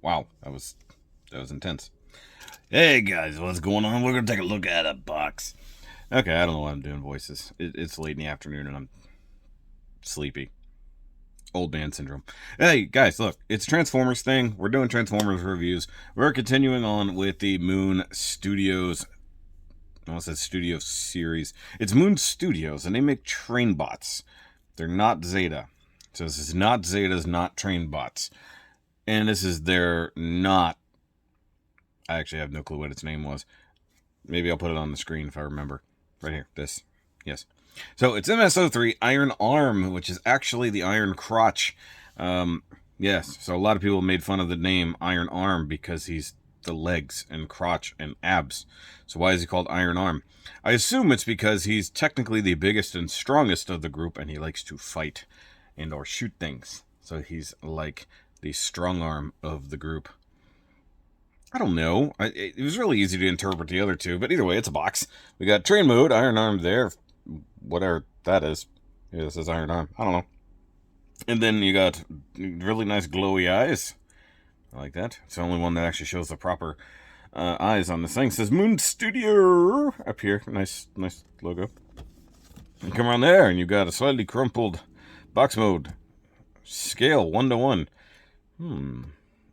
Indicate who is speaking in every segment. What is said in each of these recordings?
Speaker 1: Wow, that was intense. Hey guys, what's going on? We're gonna take a look at a box. Okay, I don't know why I'm doing voices. It's late in the afternoon and I'm sleepy. Old man syndrome. Hey guys, look, it's Transformers thing. We're doing Transformers reviews. We're continuing on with the Moon Studios. I almost said Studio series. It's Moon Studios, and they make train bots. They're not Zeta. So this is not Zeta's, not train bots. And this is their not. I actually have no clue what its name was. Maybe I'll put it on the screen if I remember. Right here. This. Yes. So it's MS-03 Iron Arm, which is actually the Iron Crotch. Yes. So a lot of people made fun of the name Iron Arm because he's the legs and crotch and abs. So why is he called Iron Arm? I assume it's because he's technically the biggest and strongest of the group and he likes to fight and or shoot things. So he's like the strong arm of the group. I don't know. It was really easy to interpret the other two, but either way, it's a box. We got train mode, Iron Arm there, whatever that is. Yeah, this is Iron Arm. I don't know. And then you got really nice glowy eyes. I like that. It's the only one that actually shows the proper eyes on this thing. It says Moon Studio up here. Nice logo. And come around there, and you got a slightly crumpled box mode. Scale 1:1.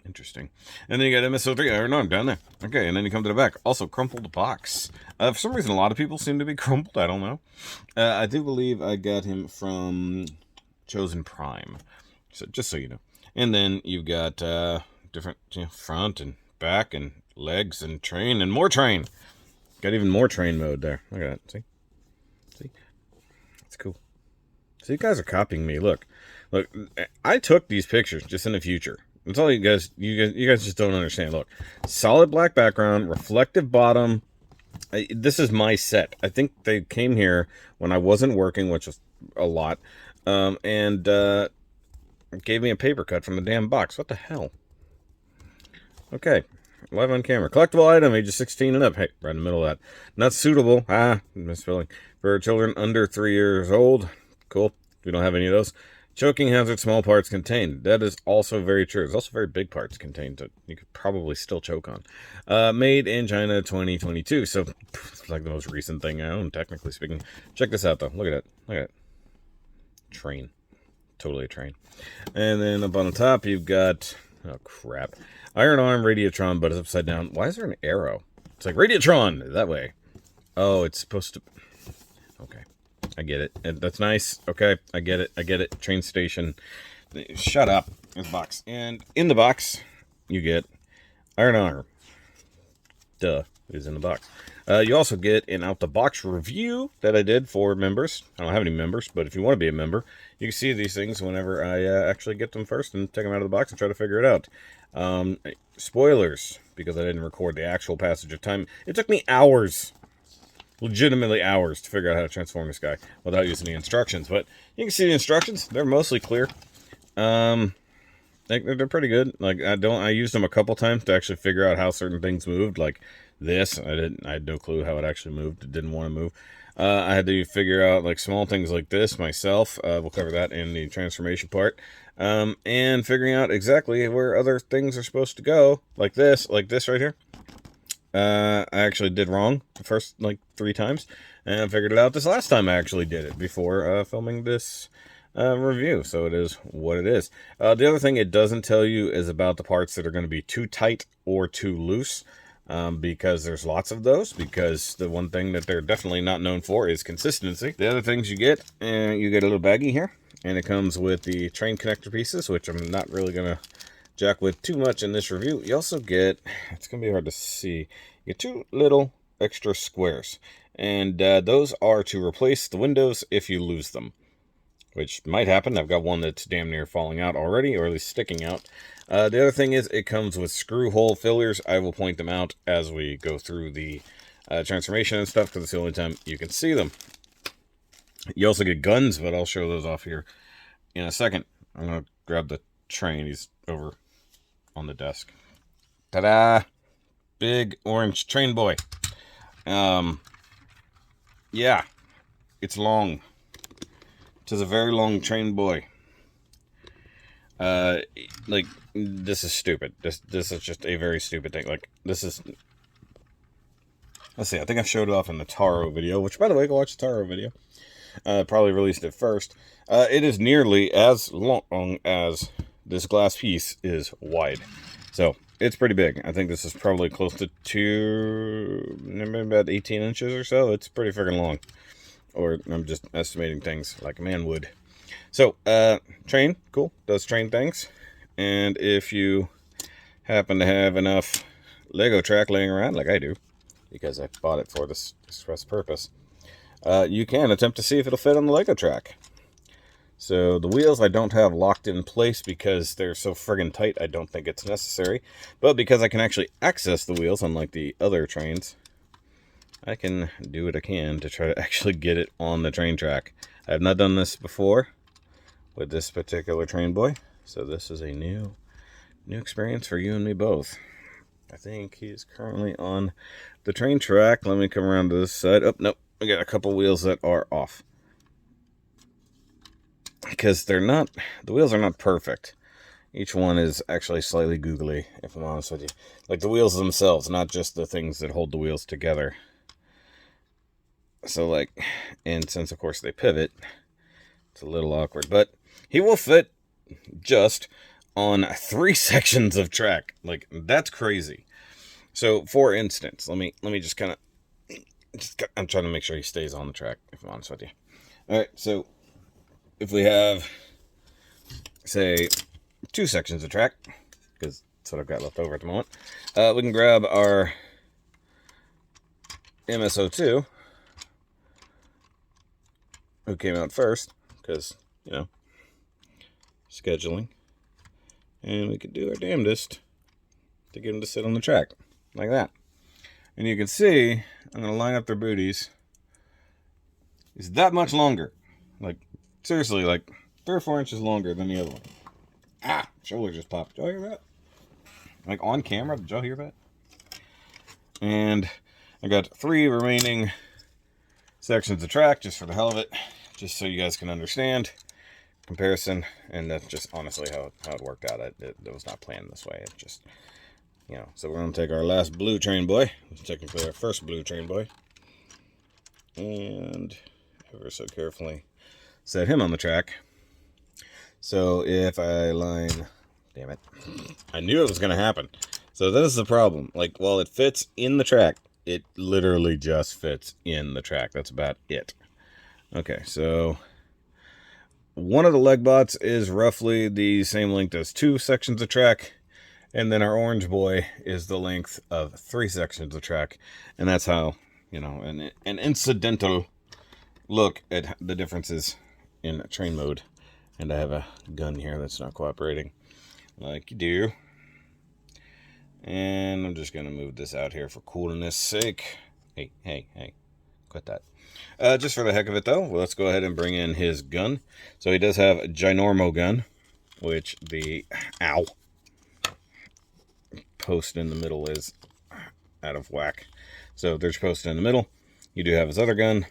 Speaker 1: Interesting. And then you got MS-03 Iron Arm down there. Okay, and then you come to the back. Also, crumpled box. For some reason, a lot of people seem to be crumpled. I don't know. I do believe I got him from Chosen Prime. So just so you know. And then you've got different front and back and legs and train and more train. Got even more train mode there. Look at that. See? That's cool. So you guys are copying me. Look, I took these pictures just in the future. That's all you guys just don't understand. Look, solid black background, reflective bottom. This is my set. I think they came here when I wasn't working, which was a lot, and gave me a paper cut from the damn box. What the hell? Okay, live on camera. Collectible item, ages 16 and up. Hey, right in the middle of that. Not suitable. Misspelling. For children under 3 years old. Cool. We don't have any of those. Choking hazard, small parts contained. That is also very true. There's also very big parts contained that you could probably still choke on. Made in China 2022. So, it's like the most recent thing I own, technically speaking. Check this out, though. Look at it. Look at it. Train. Totally a train. And then up on the top, you've got... Oh, crap. Iron Arm, Radiatron, but it's upside down. Why is there an arrow? It's like Radiatron! That way. Oh, it's supposed to... Okay. I get it. That's nice. Okay, I get it. Train station. Shut up. There's a box. And in the box, you get Iron Arm. Duh. It is in the box. You also get an out-the-box review that I did for members. I don't have any members, but if you want to be a member, you can see these things whenever I actually get them first and take them out of the box and try to figure it out. Spoilers, because I didn't record the actual passage of time. It took me hours. Legitimately hours to figure out how to transform this guy without using the instructions, but you can see the instructions. They're mostly clear. They're pretty good. Like I used them a couple times to actually figure out how certain things moved. Like this, I had no clue how it actually moved. It didn't want to move. I had to figure out like small things like this myself. We'll cover that in the transformation part. And figuring out exactly where other things are supposed to go, like this right here. I actually did wrong the first, 3 times, and I figured it out this last time I actually did it before filming this review, so it is what it is. The other thing it doesn't tell you is about the parts that are going to be too tight or too loose, because there's lots of those, because the one thing that they're definitely not known for is consistency. The other things you get a little baggie here, and it comes with the train connector pieces, which I'm not really going to jack with too much in this review. You also get, it's going to be hard to see, you get 2 little extra squares, and those are to replace the windows if you lose them, which might happen. I've got one that's damn near falling out already, or at least sticking out. The other thing is it comes with screw hole fillers. I will point them out as we go through the transformation and stuff, because it's the only time you can see them. You also get guns, but I'll show those off here in a second. I'm going to grab the train. He's over on the desk. Ta-da! Big orange train boy. Yeah, it's long. It is a very long train boy. Like, this is stupid. This is just a very stupid thing. Like, this is... Let's see, I think I showed it off in the Taro video, which, by the way, go watch the Taro video. Probably released it first. It is nearly as long as this glass piece is wide. So, it's pretty big. I think this is probably close to about 18 inches or so. It's pretty freaking long. Or I'm just estimating things like a man would. So, train, cool, does train things. And if you happen to have enough Lego track laying around, like I do, because I bought it for this express purpose, you can attempt to see if it'll fit on the Lego track. So the wheels I don't have locked in place because they're so friggin' tight, I don't think it's necessary. But because I can actually access the wheels, unlike the other trains, I can do what I can to try to actually get it on the train track. I have not done this before with this particular train boy, so this is a new experience for you and me both. I think he's currently on the train track. Let me come around to this side. Oh, nope. I got a couple wheels that are off. Because they're not, the wheels are not perfect. Each one is actually slightly googly, if I'm honest with you. Like the wheels themselves, not just the things that hold the wheels together. So like, and since of course they pivot, it's a little awkward. But he will fit just on 3 sections of track. Like, that's crazy. So, for instance, let me just kind of, I'm trying to make sure he stays on the track, if I'm honest with you. Alright, so, if we have, say, 2 sections of track, because that's what I've got left over at the moment, we can grab our MS-02, who came out first, because, you know, scheduling, and we could do our damnedest to get them to sit on the track, like that. And you can see, I'm going to line up their booties. It's that much longer. Like, seriously, like 3 or 4 inches longer than the other one. Ah, shoulder just popped. Did y'all hear that? Like on camera, did y'all hear that? And I got 3 remaining sections of track just for the hell of it, just so you guys can understand comparison. And that's just honestly how it worked out. It was not planned this way. It just, you know. So we're going to take our last blue train boy. It's technically our first blue train boy. And ever so carefully set him on the track. So if I line, damn it, I knew it was going to happen. So that is the problem. Like, while it fits in the track, it literally just fits in the track. That's about it. Okay, so one of the leg bots is roughly the same length as 2 sections of track. And then our orange boy is the length of 3 sections of track. And that's how, you know, an incidental look at the differences in train mode. And I have a gun here that's not cooperating like you do. And I'm just going to move this out here for coolness sake. Hey, quit that. Just for the heck of it, though, let's go ahead and bring in his gun. So he does have a Ginormo gun, which the, post in the middle is out of whack. So there's post in the middle. You do have his other gun.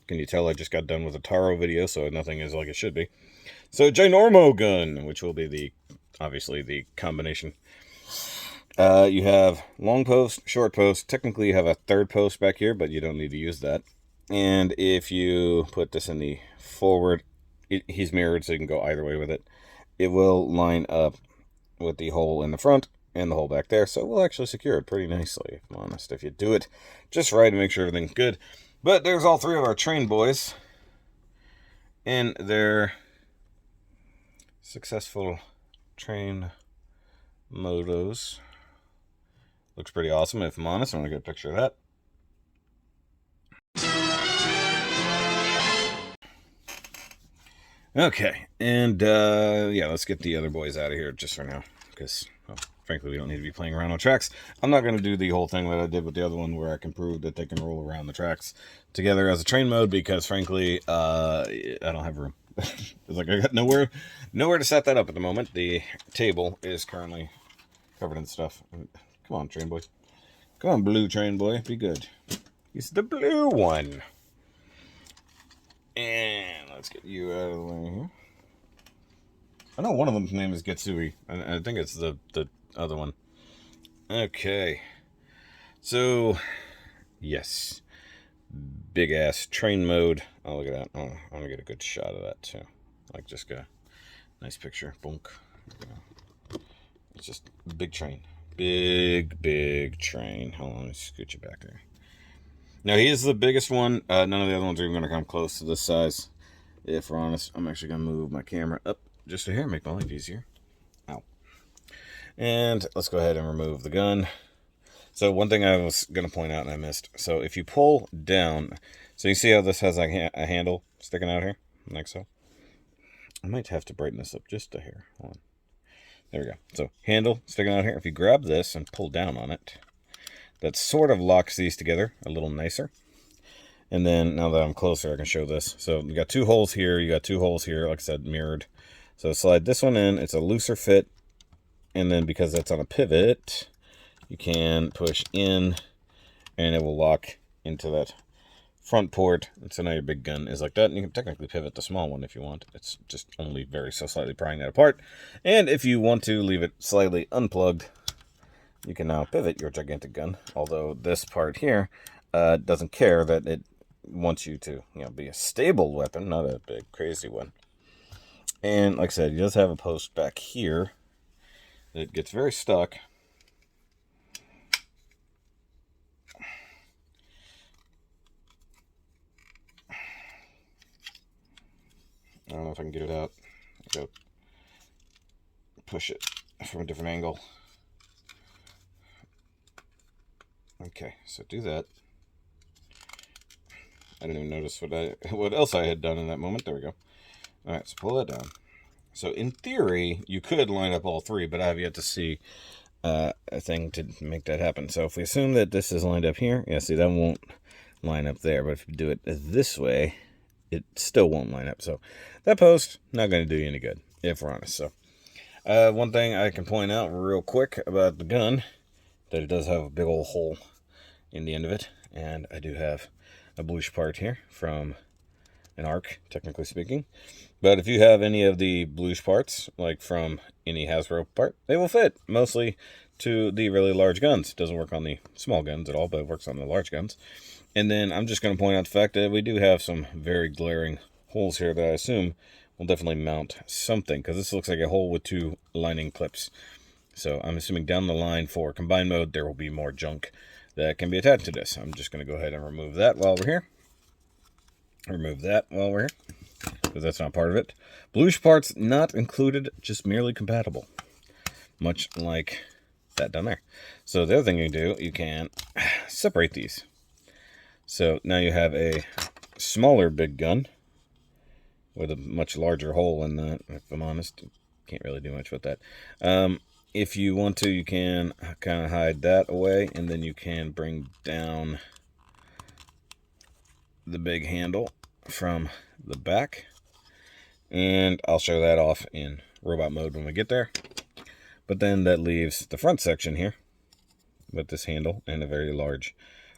Speaker 1: Can you tell I just got done with a Taro video, so nothing is like it should be. So Ginormo gun, which will be obviously the combination. You have long post, short post. Technically you have a 3rd post back here, but you don't need to use that. And if you put this in the forward, he's mirrored so you can go either way with it. It will line up with the hole in the front and the hole back there, so we'll actually secure it pretty nicely, if I'm honest, if you do it just right and make sure everything's good. But there's all 3 of our train boys in their successful train motos. Looks pretty awesome, if I'm honest. I'm going to get a picture of that. Okay, and yeah, let's get the other boys out of here just for now, because, well, frankly, we don't need to be playing around on tracks. I'm not going to do the whole thing that I did with the other one, where I can prove that they can roll around the tracks together as a train mode, because, frankly, I don't have room. It's like I got nowhere to set that up at the moment. The table is currently covered in stuff. Come on, train boy. Come on, blue train boy. Be good. He's the blue one. And let's get you out of the way here. I know one of them's name is Getsui. I think it's the other one. Okay. So, yes. Big ass train mode. Oh, look at that. Oh, I want to get a good shot of that too. Like, just got a nice picture. Bonk. It's just big train. Big train. Hold on, let me scoot you back there. Now, he is the biggest one. None of the other ones are even going to come close to this size. If we're honest, I'm actually going to move my camera up just a hair, make my life easier. Ow. And let's go ahead and remove the gun. So one thing I was going to point out and I missed. So if you pull down, so you see how this has a handle sticking out here? Like so. I might have to brighten this up just a hair. Hold on. There we go. So handle sticking out here. If you grab this and pull down on it, that sort of locks these together a little nicer. And then now that I'm closer, I can show this. So you got two holes here. You got two holes here, like I said, mirrored. So slide this one in. It's a looser fit. And then because that's on a pivot, you can push in and it will lock into that front port. And so now your big gun is like that. And you can technically pivot the small one if you want. It's just only very so slightly prying that apart. And if you want to leave it slightly unplugged, you can now pivot your gigantic gun. Although this part here doesn't care that it wants you to, be a stable weapon, not a big crazy one. And like I said, it does have a post back here that gets very stuck. I don't know if I can get it out. Go push it from a different angle. Okay, so do that. I didn't even notice what else I had done in that moment. There we go. All right, so pull that down. So in theory, you could line up all three, but I have yet to see a thing to make that happen. So if we assume that this is lined up here, yeah, see, that won't line up there. But if you do it this way, it still won't line up. So that post, not going to do you any good, if we're honest. So one thing I can point out real quick about the gun, that it does have a big old hole in the end of it. And I do have a bluish part here from an arc, technically speaking. But if you have any of the bluish parts, like from any Hasbro part, they will fit mostly to the really large guns. It doesn't work on the small guns at all, but it works on the large guns. And then I'm just going to point out the fact that we do have some very glaring holes here that I assume will definitely mount something, because this looks like a hole with two lining clips. So I'm assuming down the line for combined mode, there will be more junk that can be attached to this. I'm just going to go ahead and remove that while we're here. Remove that while we're here, because that's not part of it. Bluish parts not included, just merely compatible. Much like that down there. So the other thing you do, you can separate these. So now you have a smaller big gun with a much larger hole in that. If I'm honest, can't really do much with that. If you want to, you can kind of hide that away, and then you can bring down the big handle from the back, and I'll show that off in robot mode when we get there. But then that leaves the front section here with this handle and a very large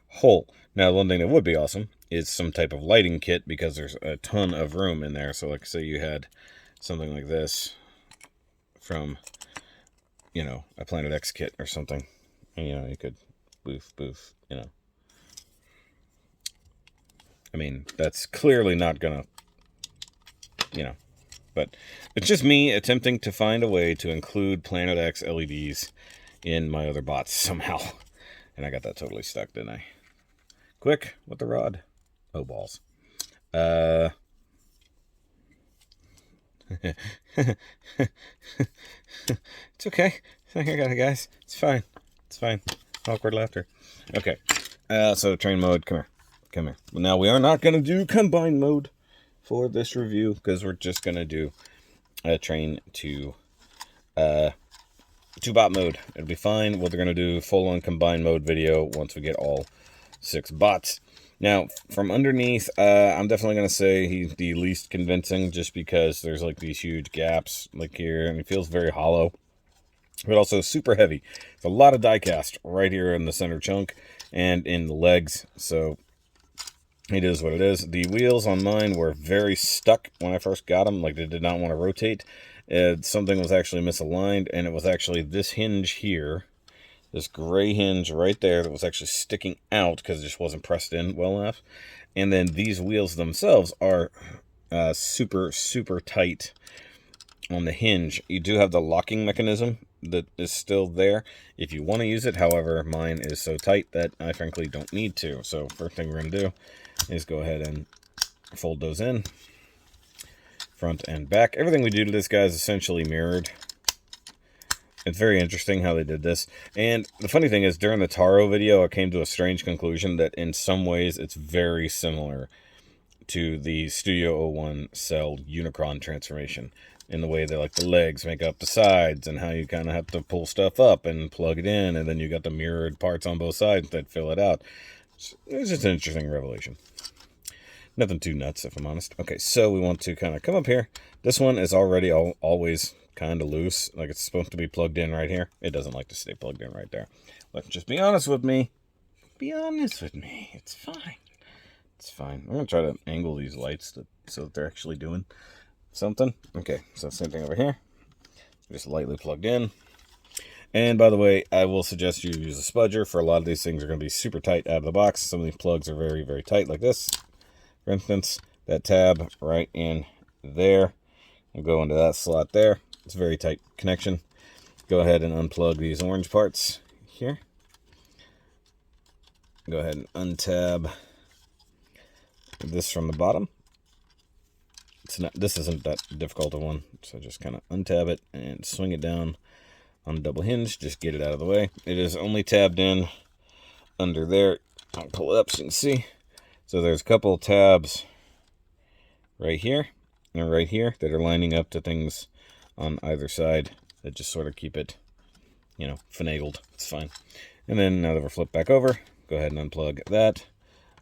Speaker 1: hole. Now, one thing that would be awesome is some type of lighting kit, because there's a ton of room in there. So like, say you had something like this from, a Planet X kit or something, and you could boof, I mean, that's clearly not gonna, but it's just me attempting to find a way to include Planet X LEDs in my other bots somehow. And I got that totally stuck, didn't I? Quick with the rod. Oh, balls. It's okay. I got it, guys. It's fine. It's fine. Awkward laughter. Okay. So train mode, come here. Now, we are not going to do combined mode for this review, because we're just going to do a train to bot mode. It'll be fine. We're going to do full-on combined mode video once we get all 6 bots. Now, from underneath, I'm definitely going to say he's the least convincing, just because there's like these huge gaps like here, and it feels very hollow, but also super heavy. It's a lot of die cast right here in the center chunk and in the legs. So It is what it is. The wheels on mine were very stuck when I first got them. Like, they did not want to rotate. Something was actually misaligned, and it was actually this hinge here, this gray hinge right there, that was actually sticking out because it just wasn't pressed in well enough. And then these wheels themselves are super, super tight on the hinge. You do have the locking mechanism that is still there if you want to use it. However, mine is so tight that I frankly don't need to. So first thing we're going to do is go ahead and fold those in, front and back. Everything we do to this guy is essentially mirrored. It's very interesting how they did this. And the funny thing is, during the Taro video, I came to a strange conclusion that in some ways it's very similar to the Studio 01 Cell Unicron transformation, in the way that, like, the legs make up the sides and how you kind of have to pull stuff up and plug it in, and then you got the mirrored parts on both sides that fill it out. It's just an interesting revelation. Nothing too nuts, if I'm honest. Okay, so we want to kind of come up here. This one is already always kind of loose, like it's supposed to be plugged in right here. It doesn't like to stay plugged in right there. Let's just be honest with me. Be honest with me. It's fine. It's fine. I'm going to try to angle these lights so that they're actually doing something. Okay, so same thing over here. Just lightly plugged in. And by the way, I will suggest you use a spudger. For a lot of these things are going to be super tight out of the box. Some of these plugs are very, very tight, like this. For instance, that tab right in there will go into that slot there. It's a very tight connection. Go ahead and unplug these orange parts here. Go ahead and untab this from the bottom. This isn't that difficult a one, so just kind of untab it and swing it down on a double hinge. Just get it out of the way. It is only tabbed in under there. I'll pull it up so you can see. So there's a couple tabs right here and right here that are lining up to things on either side that just sort of keep it, you know, finagled. It's fine. And then now that we're flipped back over, go ahead and unplug that,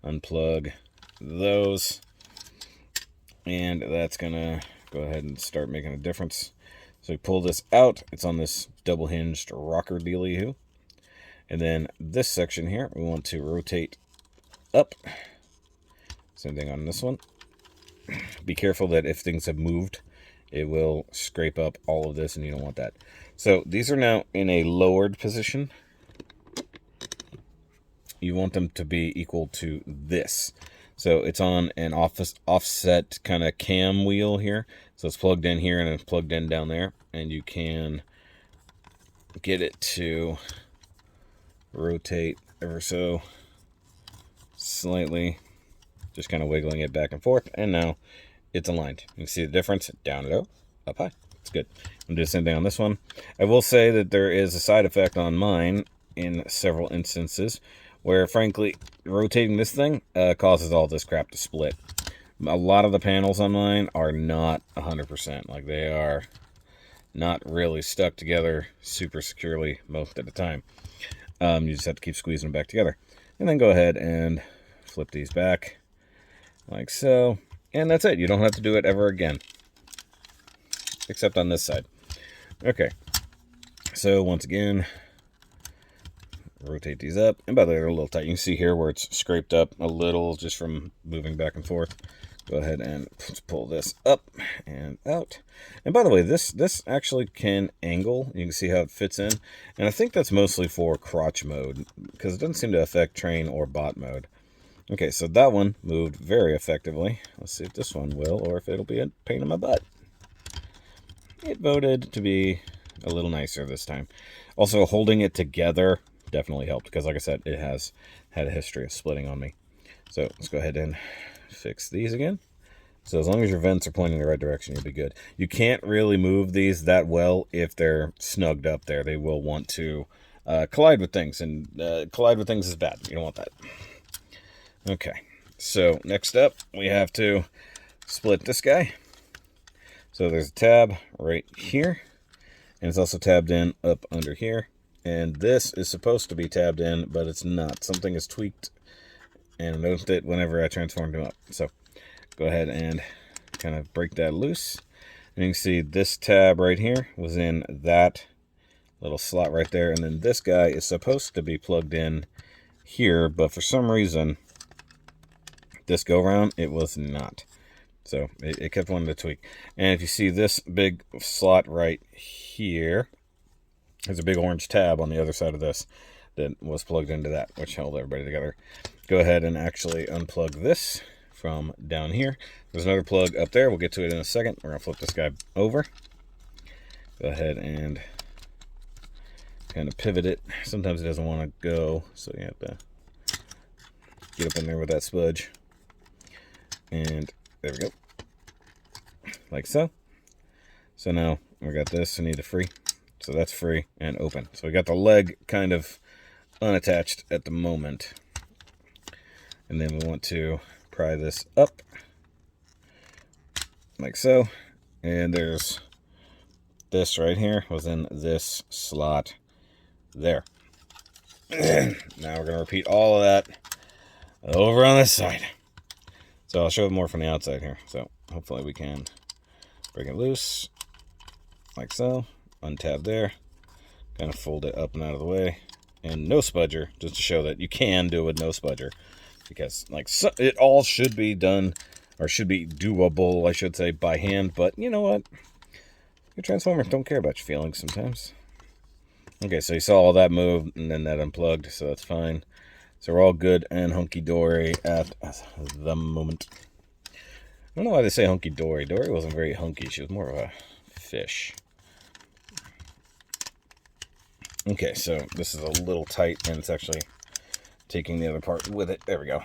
Speaker 1: unplug those, and that's gonna go ahead and start making a difference. So we pull this out. It's on this double hinged rocker dealy-hoo. And then this section here, we want to rotate up. Same thing on this one. Be careful that if things have moved, it will scrape up all of this, and you don't want that. So these are now in a lowered position. You want them to be equal to this. So it's on an offset kind of cam wheel here. So it's plugged in here and it's plugged in down there. And you can get it to rotate ever so slightly. Just kind of wiggling it back and forth. And now it's aligned. You can see the difference. Down low, up high. It's good. I'm doing the same thing on this one. I will say that there is a side effect on mine in several instances where, frankly, rotating this thing causes all this crap to split. A lot of the panels on mine are not 100%. Like, they are not really stuck together super securely most of the time. You just have to keep squeezing them back together. And then go ahead and flip these back like so. And that's it. You don't have to do it ever again. Except on this side. Okay. So, once again, rotate these up. And by the way, they're a little tight. You can see here where it's scraped up a little just from moving back and forth. Go ahead and pull this up and out. And by the way, this actually can angle. You can see how it fits in. And I think that's mostly for crotch mode, because it doesn't seem to affect train or bot mode. Okay, so that one moved very effectively. Let's see if this one will, or if it'll be a pain in my butt. It voted to be a little nicer this time. Also, holding it together definitely helped, because like I said, it has had a history of splitting on me. So let's go ahead and fix these again. So as long as your vents are pointing in the right direction, you'll be good. You can't really move these that well if they're snugged up there. They will want to collide with things, and collide with things is bad. You don't want that. Okay, so next up, we have to split this guy. So there's a tab right here, and it's also tabbed in up under here. And this is supposed to be tabbed in, but it's not. Something is tweaked, and I noticed it whenever I transformed him up. So go ahead and kind of break that loose. And you can see this tab right here was in that little slot right there. And then this guy is supposed to be plugged in here, but for some reason, This go round, it was not. So it kept wanting to tweak. And if you see this big slot right here, there's a big orange tab on the other side of this that was plugged into that, which held everybody together. Go ahead and actually unplug this from down here. There's another plug up there. We'll get to it in a second. We're going to flip this guy over. Go ahead and kind of pivot it. Sometimes it doesn't want to go, so you have to get up in there with that spudge. And there we go. Like so. So now we got this. I need to free. So that's free and open. So we got the leg kind of unattached at the moment. And then we want to pry this up. Like so. And there's this right here was in this slot there. Now we're going to repeat all of that over on this side. So I'll show it more from the outside here. So hopefully we can break it loose. Like so. Untab there. Kind of fold it up and out of the way. And no spudger, just to show that you can do it with no spudger. Because like so, it all should be done, or should be doable, I should say, by hand. But you know what? Your Transformers don't care about your feelings sometimes. Okay, so you saw all that move, and then that unplugged, so that's fine. So we're all good and hunky-dory at the moment. I don't know why they say hunky-dory. Dory wasn't very hunky. She was more of a fish. Okay, so this is a little tight, and it's actually taking the other part with it. There we go.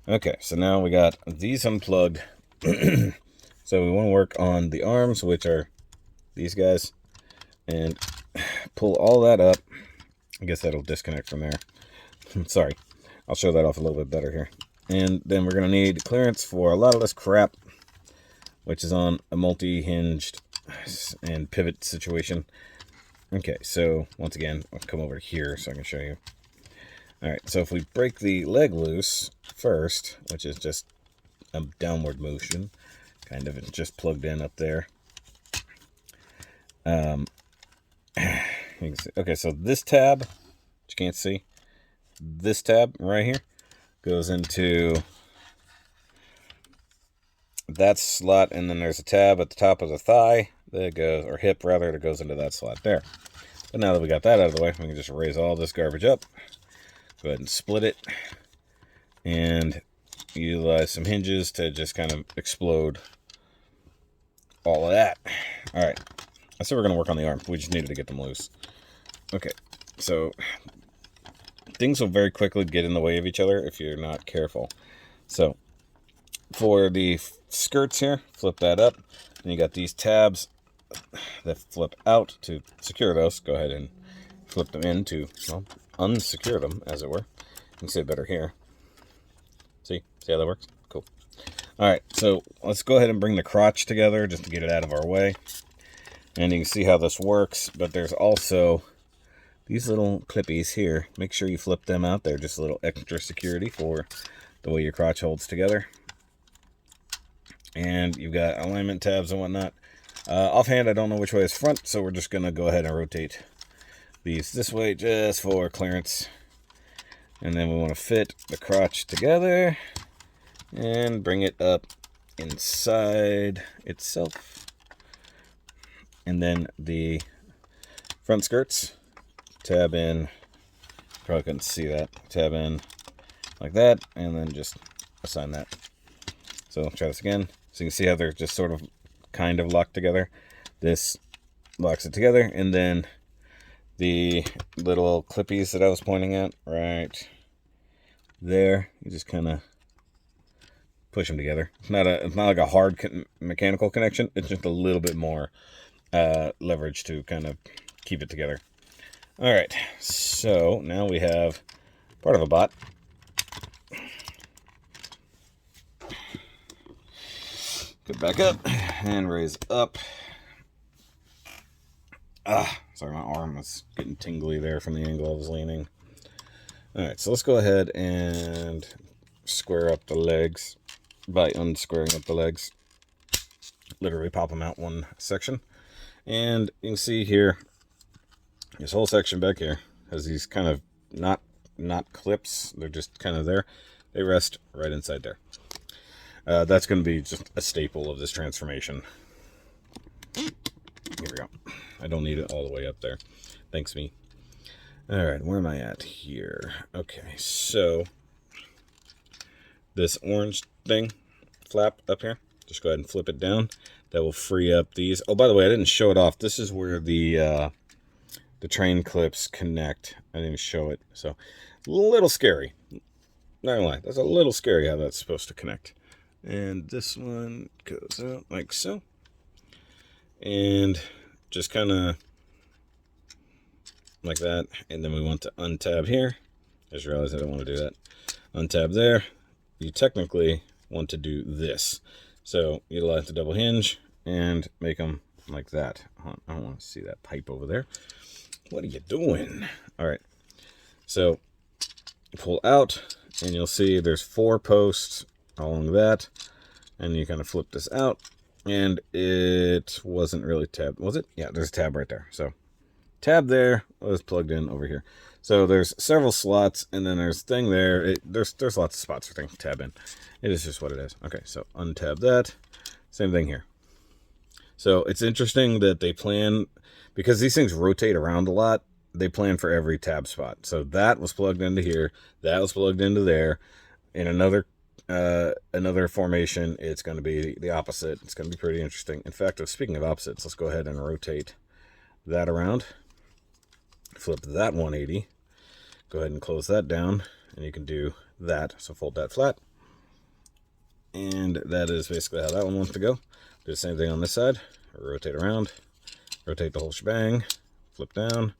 Speaker 1: Okay, so now we got these unplugged. So we want to work on the arms, which are these guys, and pull all that up. I guess that'll disconnect from there. Sorry. I'll show that off a little bit better here. And then we're going to need clearance for a lot of this crap, which is on a multi-hinged and pivot situation. Okay, so once again, I'll come over here so I can show you. Alright, so if we break the leg loose first, which is just a downward motion, kind of, it's just plugged in up there. You can see, okay, so this tab, which you can't see, this tab right here goes into that slot, and then there's a tab at the top of the thigh that goes, or hip rather, that goes into that slot there. But now that we got that out of the way, we can just raise all this garbage up. Go ahead and split it, and utilize some hinges to just kind of explode all of that. All right, so we're going to work on the arm. We just needed to get them loose. Okay, so things will very quickly get in the way of each other if you're not careful. So for the skirts here, flip that up, and you got these tabs that flip out to secure those. Go ahead and flip them in to, well, unsecure them, as it were. You can see it better here. See how that works? Cool. All right, so let's go ahead and bring the crotch together just to get it out of our way. And you can see how this works, but there's also these little clippies here. Make sure you flip them out. They're just a little extra security for the way your crotch holds together. And you've got alignment tabs and whatnot. Offhand, I don't know which way is front, so we're just going to go ahead and rotate these this way just for clearance. And then we want to fit the crotch together and bring it up inside itself. And then the front skirts, tab in, probably couldn't see that, tab in like that, and then just assign that. So try this again. So you can see how they're just sort of kind of locked together. This locks it together, and then the little clippies that I was pointing at right there, you just kind of push them together. It's not like a hard mechanical connection. It's just a little bit more leverage to kind of keep it together. All right, so now we have part of a bot. Get back up and raise up. Sorry, my arm was getting tingly there from the angle I was leaning. Alright, so let's go ahead and square up the legs by unsquaring up the legs. Literally pop them out one section. And you can see here, this whole section back here has these kind of not clips. They're just kind of there. they rest right inside there. That's going to be just a staple of this transformation. Here we go. I don't need it all the way up there. Thanks, me. All right, where am I at here? Okay, so this orange thing, flap up here, just go ahead and flip it down. That will free up these. Oh, by the way, I didn't show it off. This is where the train clips connect. I didn't even show it, so a little scary. Not gonna lie, that's a little scary how that's supposed to connect. And this one goes out like so. And just kind of like that. And then we want to untab here. I just realized I don't want to do that. Untab there. You technically want to do this. So utilize the double hinge and make them like that. I don't want to see that pipe over there. What are you doing? All right. So pull out and you'll see there's 4 posts along that. And you kind of flip this out. And it wasn't really tabbed, was it? Yeah, there's a tab right there. So tab there was plugged in over here. So there's several slots, and then there's thing there. There's lots of spots for things to tab in. It is just what it is. Okay, so untab that. Same thing here. So it's interesting that they plan, because these things rotate around a lot, they plan for every tab spot. So that was plugged into here. That was plugged into there. In another formation, it's going to be the opposite. It's going to be pretty interesting. In fact, speaking of opposites, let's go ahead and rotate that around. Flip that 180. Go ahead and close that down, and you can do that. So fold that flat. And that is basically how that one wants to go. Do the same thing on this side. Rotate around. Rotate the whole shebang. Flip down.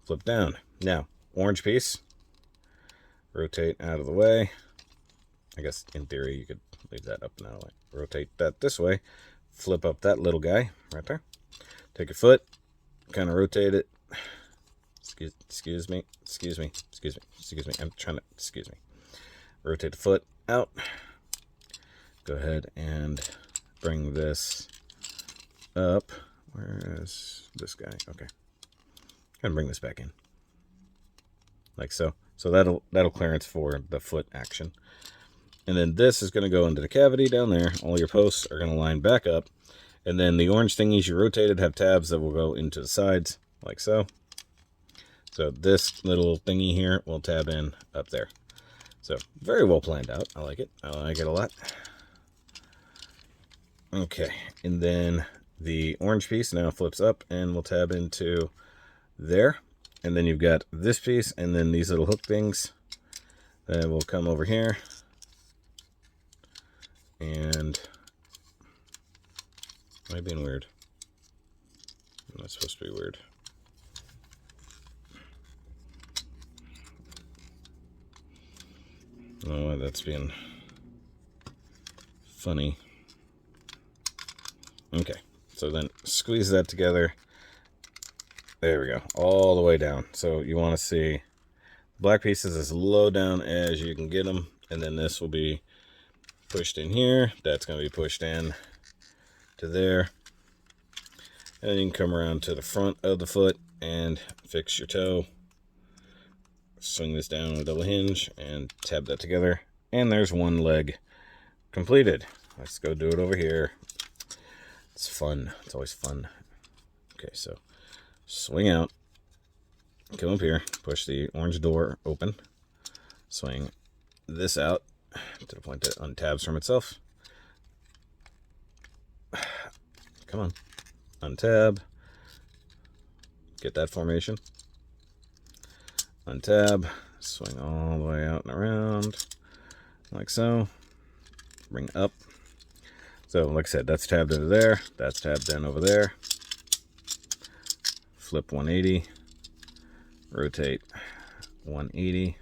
Speaker 1: Flip down. Now, orange piece. Rotate out of the way. I guess in theory you could leave that up now. Like rotate that this way. Flip up that little guy right there. Take your foot. Kind of rotate it. Excuse me. I'm trying to, excuse me. Rotate the foot out. Go ahead and bring this up. Where is this guy? Okay. Gonna bring this back in. Like so. So that'll clearance for the foot action. And then this is going to go into the cavity down there. All your posts are going to line back up. And then the orange thingies you rotated have tabs that will go into the sides, like so. So this little thingy here will tab in up there. So very well planned out. I like it. I like it a lot. Okay, and then the orange piece now flips up and will tab into there. And then you've got this piece and then these little hook things that will come over here. And am I being weird? I'm not supposed to be weird. Oh, that's being funny. Okay, so then squeeze that together. There we go, all the way down. So you want to see black pieces as low down as you can get them, and then this will be pushed in here. That's going to be pushed in to there. And then you can come around to the front of the foot and fix your toe. Swing this down with a double hinge and tab that together. And there's one leg completed. Let's go do it over here. It's fun. It's always fun. Okay, so swing out. Come up here. Push the orange door open. Swing this out to the point that it untabs from itself. Come on. Untab. Get that formation. Untab. Swing all the way out and around. Like so. Bring up. So, like I said, that's tabbed over there. That's tabbed in over there. Flip 180. Rotate 180.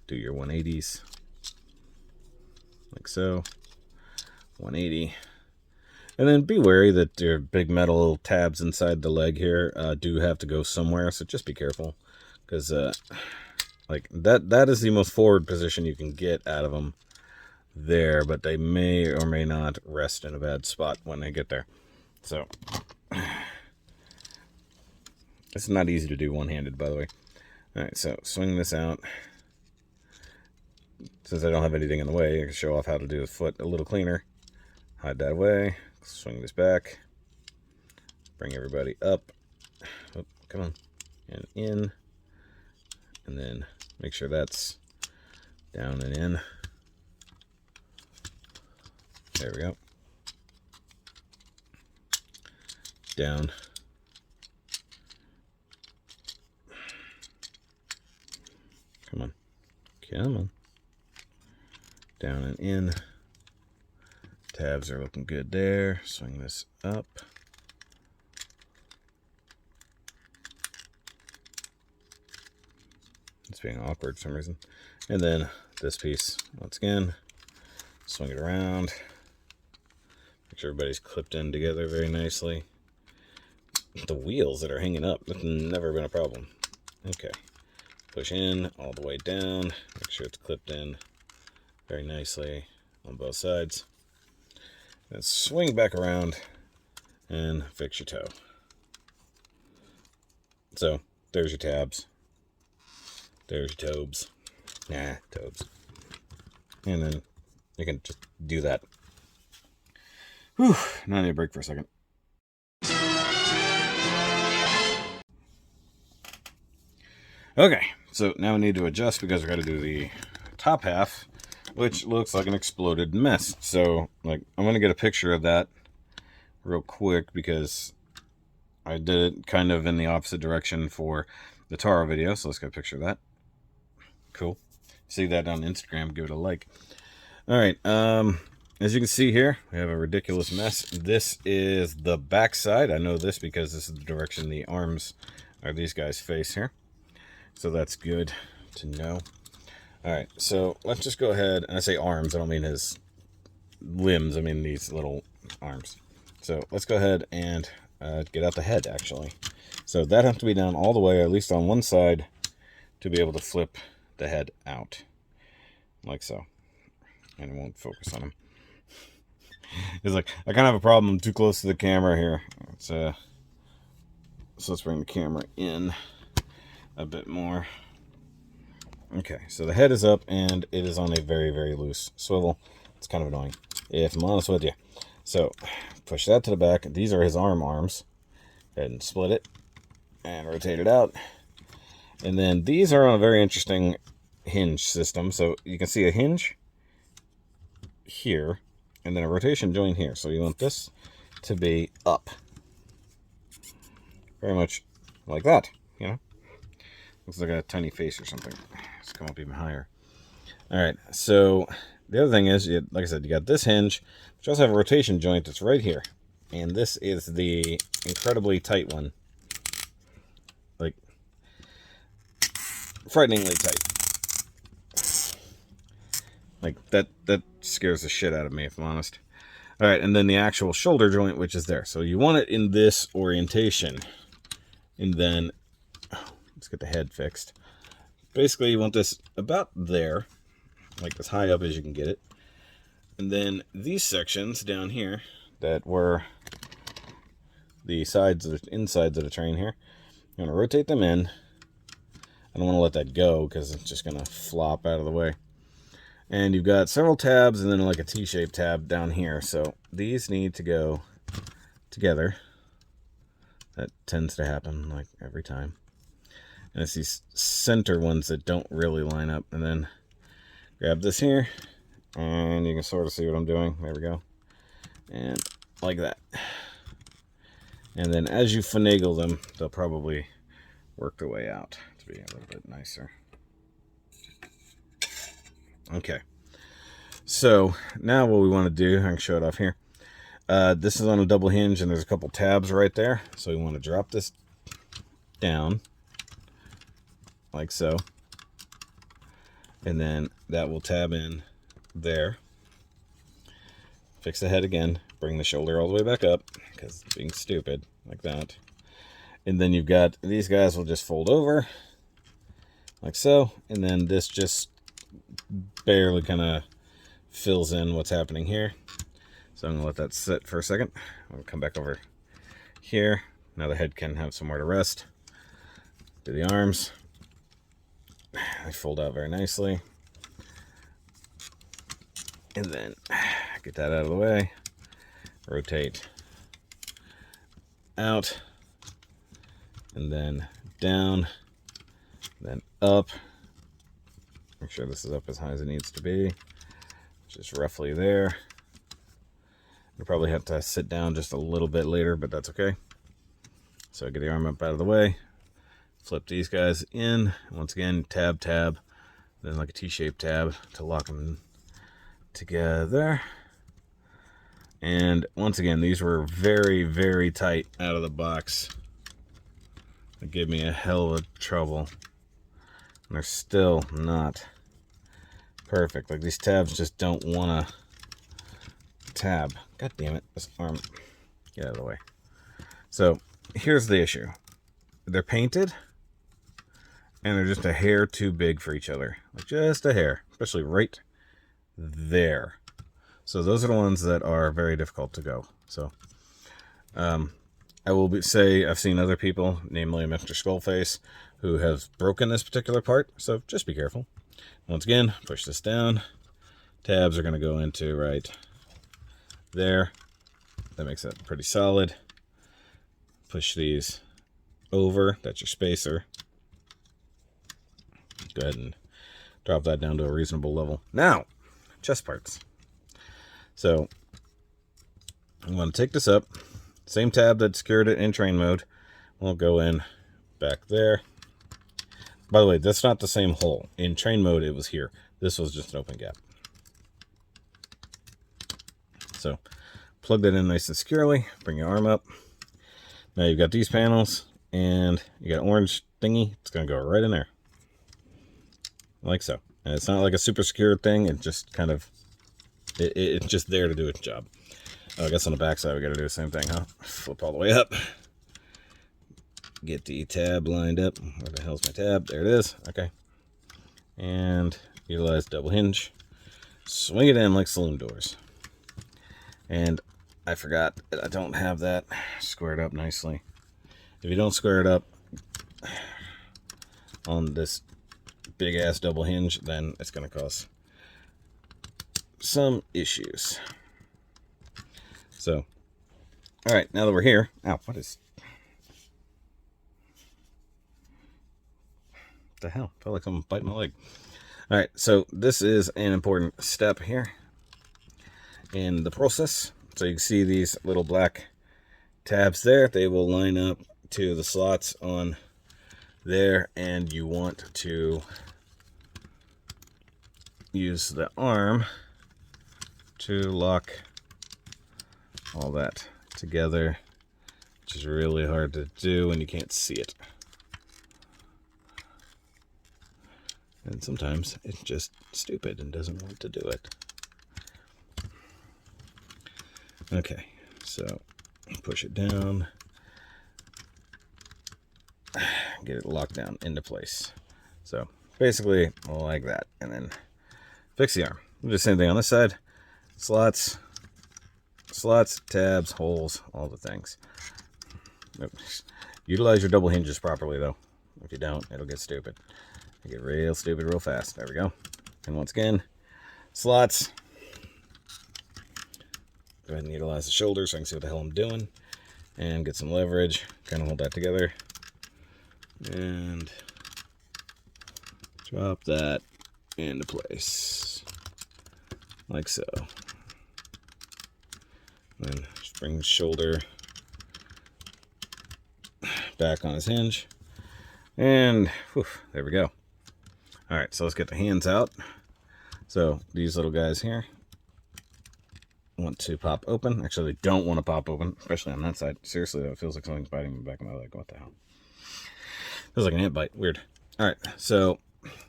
Speaker 1: Do your 180s. Like so. 180. And then be wary that your big metal tabs inside the leg here do have to go somewhere, so just be careful. Because like that is the most forward position you can get out of them there, but they may or may not rest in a bad spot when they get there. So it's not easy to do one-handed, by the way. All right, so swing this out. since I don't have anything in the way, I can show off how to do the foot a little cleaner. Hide that away. Swing this back. Bring everybody up. Oh, come on. And in. And then make sure that's down and in. There we go. Down. Come on. Come on. Down and in. Tabs are looking good there. Swing this up. It's being awkward for some reason. And then this piece, once again, swing it around. Make sure everybody's clipped in together very nicely. The wheels that are hanging up, that's never been a problem. Okay. Push in all the way down. Make sure it's clipped in very nicely on both sides. Then swing back around and fix your toe. So there's your tabs. There's your tobes. Tobes. And then you can just do that. Whew. Now I need a break for a second. Okay, so now we need to adjust because we got to do the top half, which looks like an exploded mess. So, like, I'm going to get a picture of that real quick because I did it kind of in the opposite direction for the Taro video. So let's get a picture of that. Cool. See that on Instagram, give it a like. All right, as you can see here, we have a ridiculous mess. This is the back side. I know this because this is the direction the arms are these guys face here. So that's good to know. All right, so let's just go ahead, and I say arms, I don't mean his limbs, I mean these little arms. So let's go ahead and get out the head, actually. So that has to be down all the way, at least on one side, to be able to flip the head out, like so. And it won't focus on him. It's like, I kind of have a problem, I'm too close to the camera here. So let's bring the camera in a bit more. Okay, so the head is up and it is on a very, very loose swivel. It's kind of annoying, if I'm honest with you. So push that to the back. These are his arms. Go ahead and split it and rotate it out. And then these are on a very interesting hinge system. So you can see a hinge here and then a rotation joint here. So you want this to be up, very much like that, you know. Looks like a tiny face or something. Let's come up even higher. All right, so the other thing is, like I said, you got this hinge, but you also have a rotation joint that's right here. And this is the incredibly tight one. Like, frighteningly tight. Like, that scares the shit out of me, if I'm honest. All right, and then the actual shoulder joint, which is there. So you want it in this orientation. And then let's get the head fixed. Basically, you want this about there, like as high up as you can get it. And then these sections down here that were the sides of the insides of the train here, I'm going to rotate them in. I don't want to let that go because it's just going to flop out of the way. And you've got several tabs and then like a T-shaped tab down here. So these need to go together. That tends to happen like every time. And it's these center ones that don't really line up. And then grab this here, and you can sort of see what I'm doing. There we go. And like that. And then as you finagle them, they'll probably work their way out to be a little bit nicer. Okay. So now what we want to do, I can show it off here. This is on a double hinge, and there's a couple tabs right there. So we want to drop this down like so, and then that will tab in there. Fix the head again, bring the shoulder all the way back up because it's being stupid, like that. And then you've got these guys will just fold over like so, and then this just barely kind of fills in what's happening here. So I'm gonna let that sit for a second. I'll come back over here. Now the head can have somewhere to rest. Do the arms. They fold out very nicely. And then get that out of the way. Rotate out. And then down. Then up. Make sure this is up as high as it needs to be. Just roughly there. You'll probably have to sit down just a little bit later, but that's okay. So get the arm up out of the way. Flip these guys in. Once again, tab, tab. Then like a T-shaped tab to lock them together. And once again, these were very, very tight out of the box. It gave me a hell of a trouble. And they're still not perfect. Like, these tabs just don't want to tab. God damn it. This arm. Get out of the way. So, here's the issue. They're painted, and they're just a hair too big for each other. Like, just a hair. Especially right there. So, those are the ones that are very difficult to go. So, I will say I've seen other people, namely Mr. Skullface, who have broken this particular part, so just be careful. Once again, push this down. Tabs are going to go into right there. That makes it pretty solid. Push these over. That's your spacer. Go ahead and drop that down to a reasonable level. Now, chest parts. So, I'm going to take this up. Same tab that secured it in train mode. We'll go in back there. By the way, that's not the same hole. In train mode, it was here. This was just an open gap. So, plug that in nice and securely. Bring your arm up. Now you've got these panels, and you got an orange thingy. It's going to go right in there. Like so. And it's not like a super secure thing. It just kind of, it's just there to do its job. Oh, I guess on the back side, we got to do the same thing, huh? Flip all the way up. Get the tab lined up. Where the hell's my tab? There it is. Okay. And utilize double hinge. Swing it in like saloon doors. And I forgot that I don't have that squared up nicely. If you don't square it up on this big ass double hinge, then it's going to cause some issues. So, all right, now that we're here, ow, what the hell? Felt like someone biting my leg. All right, so this is an important step here in the process. So you can see these little black tabs there. They will line up to the slots on there, and you want to use the arm to lock all that together, which is really hard to do when you can't see it. And sometimes it's just stupid and doesn't want to do it. Okay, so push it down, get it locked down into place. So basically like that, and then fix the arm. Do the same thing on this side. Slots, tabs, holes, all the things. Utilize your double hinges properly, though. If you don't, it'll get stupid. It'll get real stupid real fast. There we go. And once again, slots. Go ahead and utilize the shoulder so I can see what the hell I'm doing. And get some leverage. Kind of hold that together. And drop that into place. Like so. Then just bring the shoulder back on his hinge. And whew, there we go. Alright, so let's get the hands out. So these little guys here want to pop open. Actually, they don't want to pop open, especially on that side. Seriously, though, it feels like something's biting the back of my leg. What the hell? Feels like an ant bite. Weird. Alright, so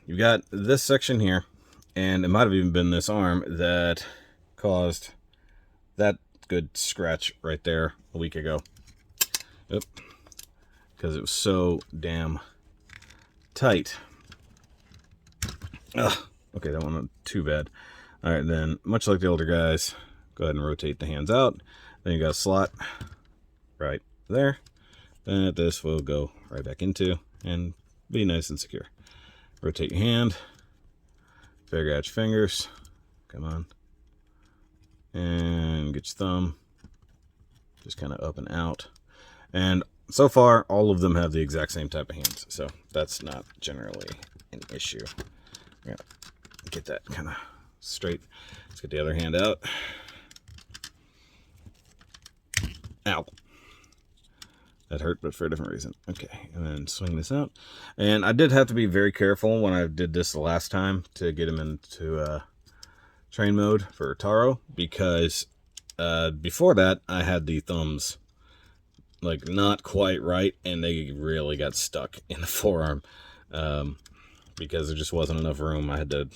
Speaker 1: you've got this section here, and it might have even been this arm that caused that good scratch right there a week ago. Yep. Because it was so damn tight. Ugh. Okay, that one wasn't too bad. All right, then, much like the older guys, go ahead and rotate the hands out. Then you got a slot right there that this will go right back into and be nice and secure. Rotate your hand. Figure out your fingers. Come on. And get your thumb. Just kind of up and out. And so far, all of them have the exact same type of hands. So that's not generally an issue. Yeah, get that kind of straight. Let's get the other hand out. Ow. That hurt, but for a different reason. Okay, and then swing this out. And I did have to be very careful when I did this the last time to get him into train mode for Taro, because before that I had the thumbs like not quite right, and they really got stuck in the forearm because there just wasn't enough room. I had to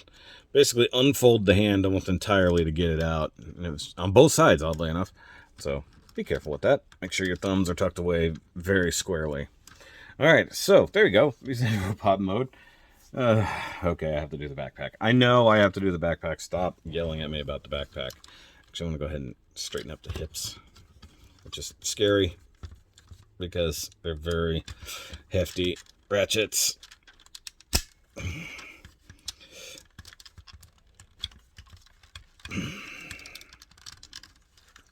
Speaker 1: basically unfold the hand almost entirely to get it out, and it was on both sides, oddly enough. So be careful with that. Make sure your thumbs are tucked away very squarely. All right, so there you go. He's in robot mode. Okay, I have to do the backpack. I know I have to do the backpack. Stop yelling at me about the backpack. Actually, I'm going to go ahead and straighten up the hips, which is scary because they're very hefty ratchets.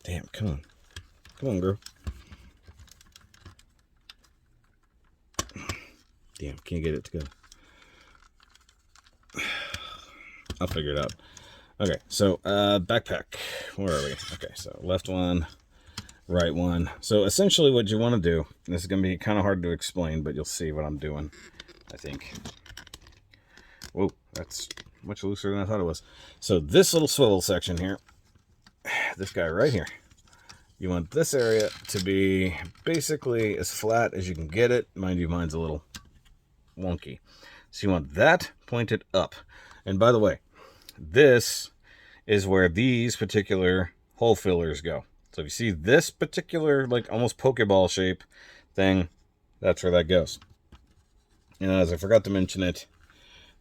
Speaker 1: Damn, come on. Come on, girl. Damn, can't get it to go. I'll figure it out. Okay, so backpack. Where are we? Okay, so left one, right one. So essentially what you want to do, and this is going to be kind of hard to explain, but you'll see what I'm doing, I think. Whoa, that's much looser than I thought it was. So this little swivel section here, this guy right here, you want this area to be basically as flat as you can get it. Mind you, mine's a little wonky. So you want that pointed up. And by the way, this is where these particular hole fillers go. So if you see this particular, like almost Pokeball shape thing, that's where that goes. And as I forgot to mention it,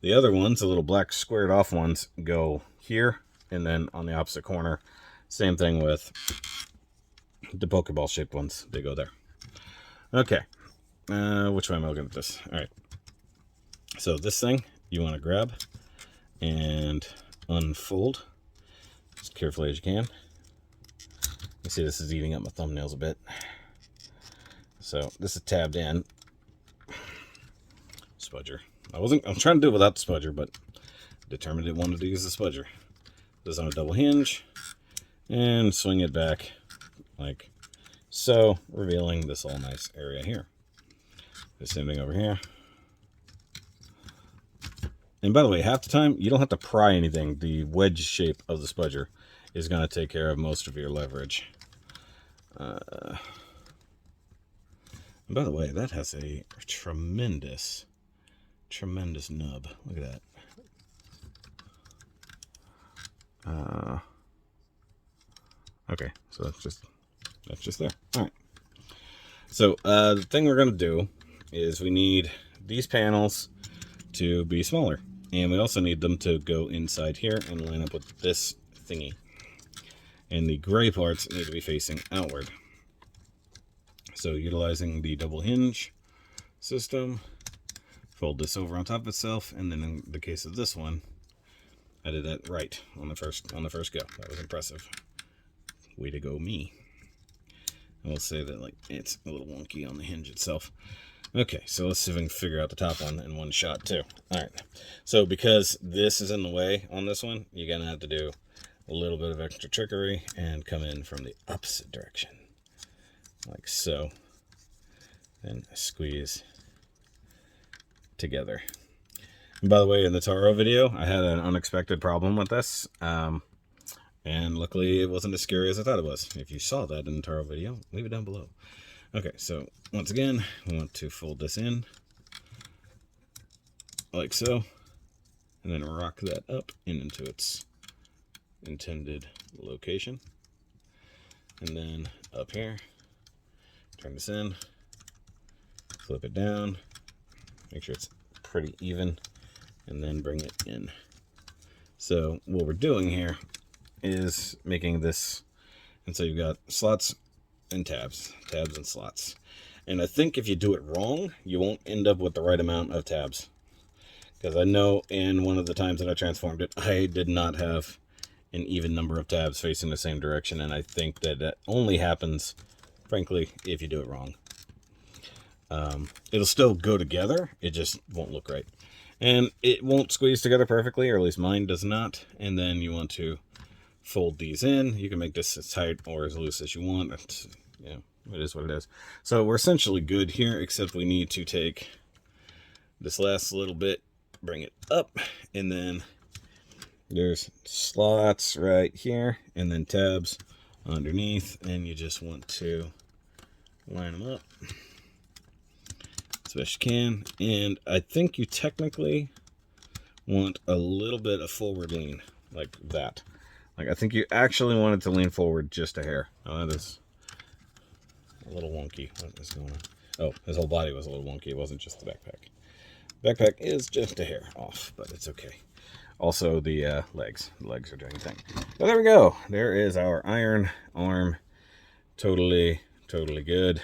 Speaker 1: the other ones, the little black squared off ones, go here, and then on the opposite corner, same thing with the Pokeball shaped ones, they go there. Okay, which way am I looking at this? All right, so this thing you want to grab and unfold as carefully as you can. You see this is eating up my thumbnails a bit. So this is tabbed in. Spudger. I'm trying to do it without the spudger, but determined it wanted to use the spudger. This on a double hinge and swing it back like so, revealing this all nice area here. The same thing over here. And by the way, half the time you don't have to pry anything. The wedge shape of the spudger is going to take care of most of your leverage. And by the way, that has a tremendous nub. Look at that. Okay, so that's just there. All right. So the thing we're gonna do is we need these panels to be smaller, and we also need them to go inside here and line up with this thingy. And the gray parts need to be facing outward. So utilizing the double hinge system, fold this over on top of itself, and then in the case of this one, I did that right on the first go. That was impressive. Way to go, me. I will say that like it's a little wonky on the hinge itself. Okay, so let's see if we can figure out the top one in one shot too. All right, so because this is in the way on this one, you're gonna have to do a little bit of extra trickery and come in from the opposite direction, like so, and squeeze together. And by the way, in the Taro video, I had an unexpected problem with this, and luckily it wasn't as scary as I thought it was. If you saw that in the Taro video, leave it down below. Okay, so once again, we want to fold this in like so, and then rock that up into its intended location. And then up here, turn this in, flip it down, make sure it's pretty even, and then bring it in. So what we're doing here is making this, and so you've got slots and tabs and slots. And I think if you do it wrong, you won't end up with the right amount of tabs. Because I know in one of the times that I transformed it, I did not have an even number of tabs facing the same direction, and I think that only happens, frankly, if you do it wrong. It'll still go together, it just won't look right. And it won't squeeze together perfectly, or at least mine does not. And then you want to fold these in. You can make this as tight or as loose as you want. It's, you know, it is what it is. So we're essentially good here, except we need to take this last little bit, bring it up, and then there's slots right here, and then tabs underneath, and you just want to line them up as best you can. And I think you technically want a little bit of forward lean, like that. Like, I think you actually want it to lean forward just a hair. Oh, that is a little wonky. What is going on? Oh, his whole body was a little wonky. It wasn't just the backpack. Backpack is just a hair off, but it's okay. Also, the legs. The legs are doing a thing. So there we go. There is our Iron Arm. Totally, totally good.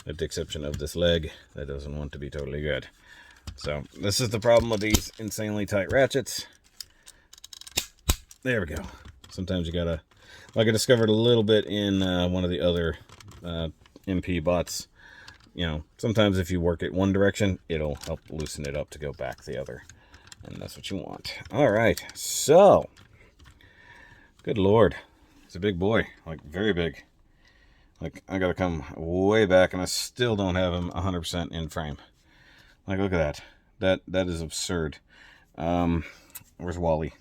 Speaker 1: With the exception of this leg that doesn't want to be totally good. So this is the problem with these insanely tight ratchets. There we go. Sometimes you gotta, like I discovered a little bit in one of the other MP bots, you know, sometimes if you work it one direction, it'll help loosen it up to go back the other. And that's what you want. All right, so, good Lord. It's a big boy, like very big. Like, I gotta come way back, and I still don't have him 100% in frame. Like, look at that. That is absurd. Where's Wally?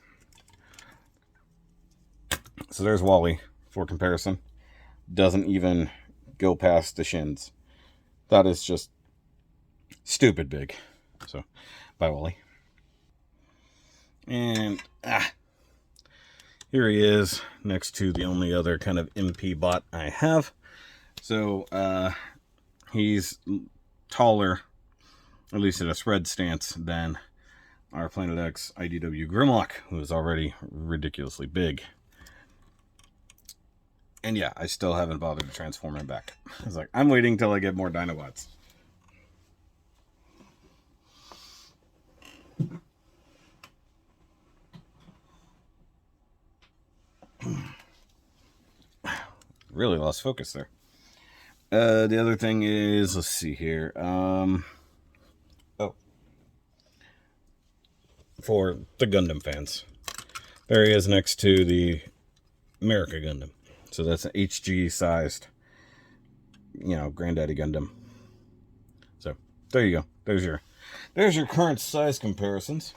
Speaker 1: So there's Wally, for comparison. Doesn't even go past the shins. That is just stupid big. So, bye, Wally. And, here he is, next to the only other kind of MP bot I have. So, he's taller, at least in a spread stance, than our Planet X IDW Grimlock, who is already ridiculously big. And yeah, I still haven't bothered to transform him back. I was like, I'm waiting till I get more Dinobots. Really lost focus there. The other thing is, let's see here. For the Gundam fans, there he is next to the America Gundam. So that's an HG-sized, you know, Granddaddy Gundam. So there you go. There's your current size comparisons.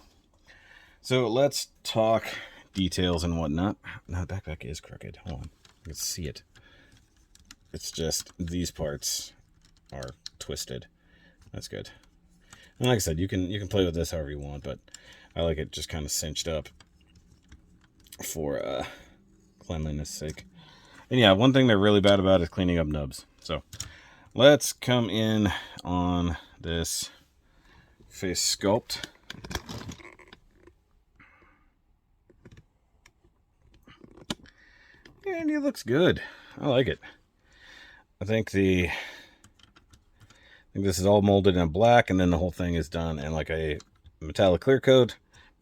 Speaker 1: So let's talk details and whatnot. No, the backpack is crooked. Hold on, you can see it. It's just these parts are twisted. That's good. And like I said, you can play with this however you want, but I like it just kind of cinched up for cleanliness sake. And yeah, one thing they're really bad about is cleaning up nubs. So let's come in on this face sculpt. And he looks good. I like it. I think this is all molded in black, and then the whole thing is done in like a metallic clear coat.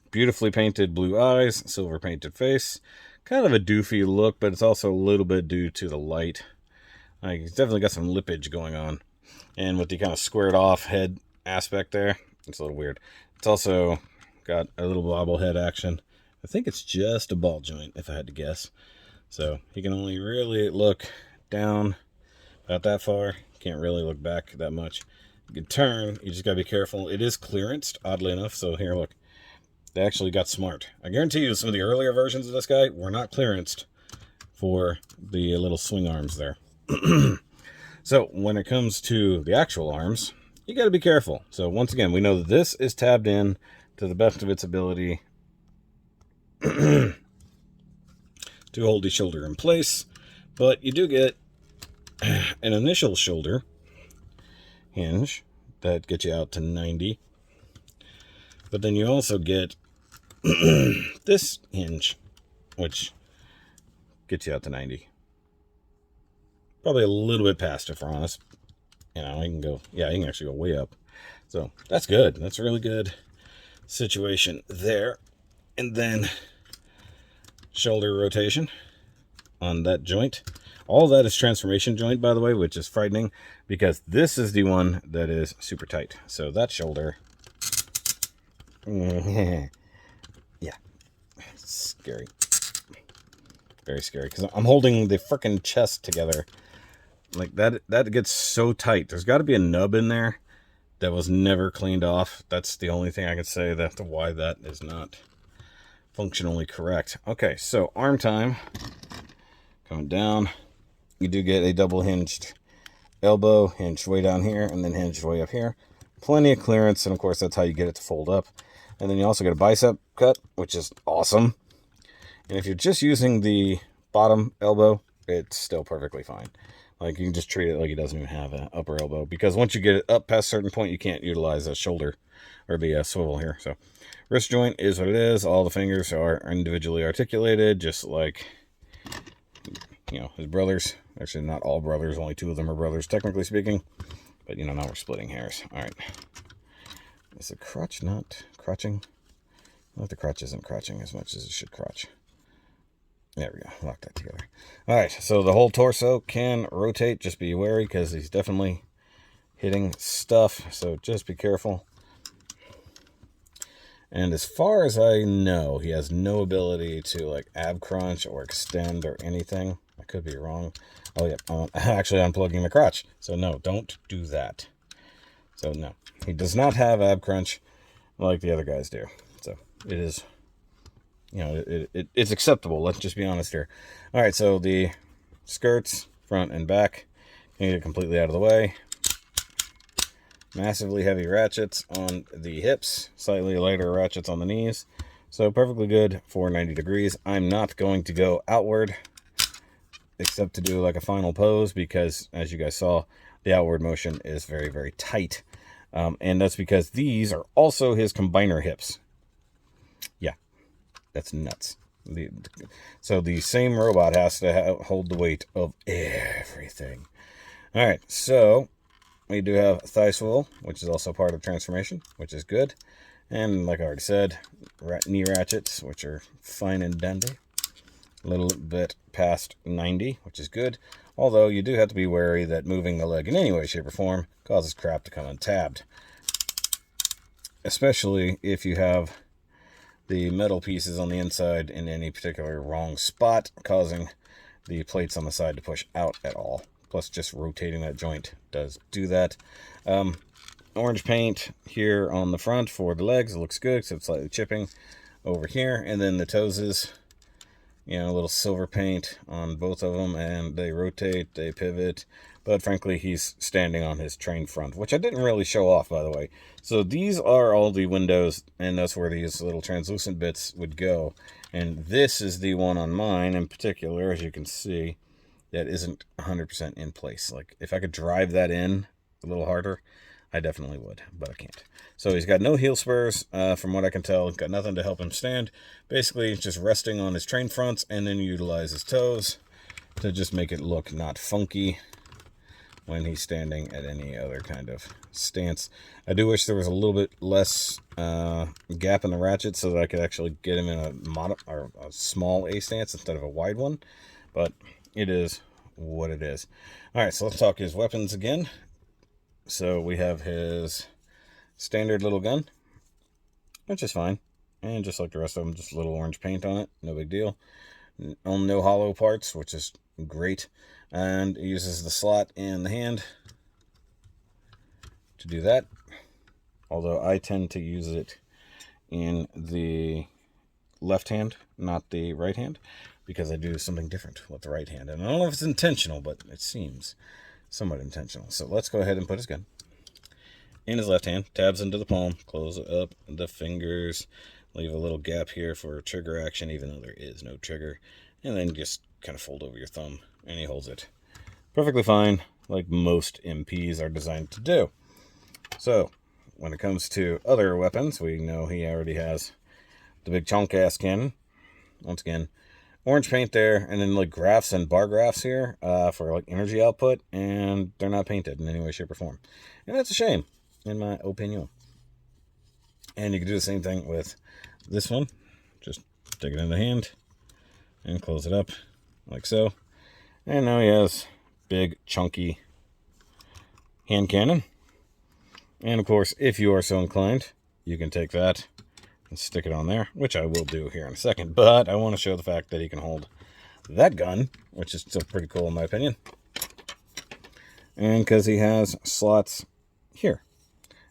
Speaker 1: Beautifully painted blue eyes, silver painted face. Kind of a doofy look, but it's also a little bit due to the light. Like, he's definitely got some lippage going on. And with the kind of squared off head aspect there, it's a little weird. It's also got a little bobblehead action. I think it's just a ball joint, if I had to guess. So he can only really look down about that far. Can't really look back that much. You can turn, you just gotta be careful. It is clearanced, oddly enough. So here, look. They actually got smart. I guarantee you some of the earlier versions of this guy were not clearanced for the little swing arms there. So when it comes to the actual arms, you got to be careful. So once again, we know that this is tabbed in to the best of its ability to hold the shoulder in place. But you do get an initial shoulder hinge that gets you out to 90. But then you also get this hinge, which gets you out to 90. Probably a little bit past, if we're honest. You know, you can go, yeah, you can actually go way up. So that's good. That's a really good situation there. And then shoulder rotation on that joint. All that is transformation joint, by the way, which is frightening because this is the one that is super tight. So that shoulder, yeah, scary, very scary because I'm holding the frickin' chest together like that. That gets so tight. There's got to be a nub in there that was never cleaned off. That's the only thing I can say that's why that is not functionally correct. Okay, so arm time coming down. You do get a double hinged elbow, hinged way down here, and then hinged way up here. Plenty of clearance, and of course that's how you get it to fold up. And then you also get a bicep cut, which is awesome. And if you're just using the bottom elbow, it's still perfectly fine. Like, you can just treat it like he doesn't even have an upper elbow, because once you get it up past a certain point, you can't utilize a shoulder or the swivel here. So wrist joint is what it is. All the fingers are individually articulated, just like, you know, his brothers. Actually, not all brothers. Only 2 of them are brothers, technically speaking. But, you know, now we're splitting hairs. All right. Is the crotch not crotching? Well, the crotch isn't crotching as much as it should crotch. There we go. Lock that together. All right. So the whole torso can rotate. Just be wary because he's definitely hitting stuff. So just be careful. And as far as I know, he has no ability to, like, ab crunch or extend or anything. I could be wrong. Oh, yeah. I'm actually unplugging the crotch. So, no, don't do that. So, no. He does not have ab crunch like the other guys do. So, it is, you know, it's acceptable. Let's just be honest here. All right, so the skirts, front and back, can get completely out of the way. Massively heavy ratchets on the hips, slightly lighter ratchets on the knees. So perfectly good for 90 degrees. I'm not going to go outward except to do like a final pose because, as you guys saw, the outward motion is very, very tight. And that's because these are also his combiner hips. Yeah, that's nuts. So the same robot has to hold the weight of everything. All right, so we do have thigh swivel, which is also part of transformation, which is good. And like I already said, knee ratchets, which are fine and dandy. A little bit past 90, which is good. Although you do have to be wary that moving the leg in any way, shape, or form causes crap to come untabbed. Especially if you have the metal pieces on the inside in any particular wrong spot, causing the plates on the side to push out at all. Plus, just rotating that joint does do that. Orange paint here on the front for the legs. It looks good, except slightly chipping over here. And then the toes, you know, a little silver paint on both of them. And they rotate, they pivot. But frankly, he's standing on his train front, which I didn't really show off, by the way. So these are all the windows, and that's where these little translucent bits would go. And this is the one on mine in particular, as you can see, that isn't 100% in place. Like, if I could drive that in a little harder, I definitely would, but I can't. So he's got no heel spurs, from what I can tell. Got nothing to help him stand. Basically, he's just resting on his train fronts and then utilize his toes to just make it look not funky when he's standing at any other kind of stance. I do wish there was a little bit less gap in the ratchet so that I could actually get him in a small A stance instead of a wide one, but it is what it is. All right, so let's talk his weapons again. So we have his standard little gun, which is fine. And just like the rest of them, just a little orange paint on it. No big deal. No hollow parts, which is great. And it uses the slot in the hand to do that. Although I tend to use it in the left hand, not the right hand, because I do something different with the right hand. And I don't know if it's intentional, but it seems somewhat intentional. So let's go ahead and put his gun in his left hand, tabs into the palm, close up the fingers, leave a little gap here for trigger action, even though there is no trigger, and then just kind of fold over your thumb, and he holds it perfectly fine, like most MPs are designed to do. So when it comes to other weapons, we know he already has the big chonk-ass cannon. Once again, orange paint there, and then like graphs and bar graphs here for like energy output, and they're not painted in any way, shape, or form. And that's a shame, in my opinion. And you can do the same thing with this one. Just take it in the hand, and close it up like so. And now he has big, chunky hand cannon. And of course, if you are so inclined, you can take that and stick it on there, which I will do here in a second. But I want to show the fact that he can hold that gun, which is still pretty cool in my opinion. And because he has slots here.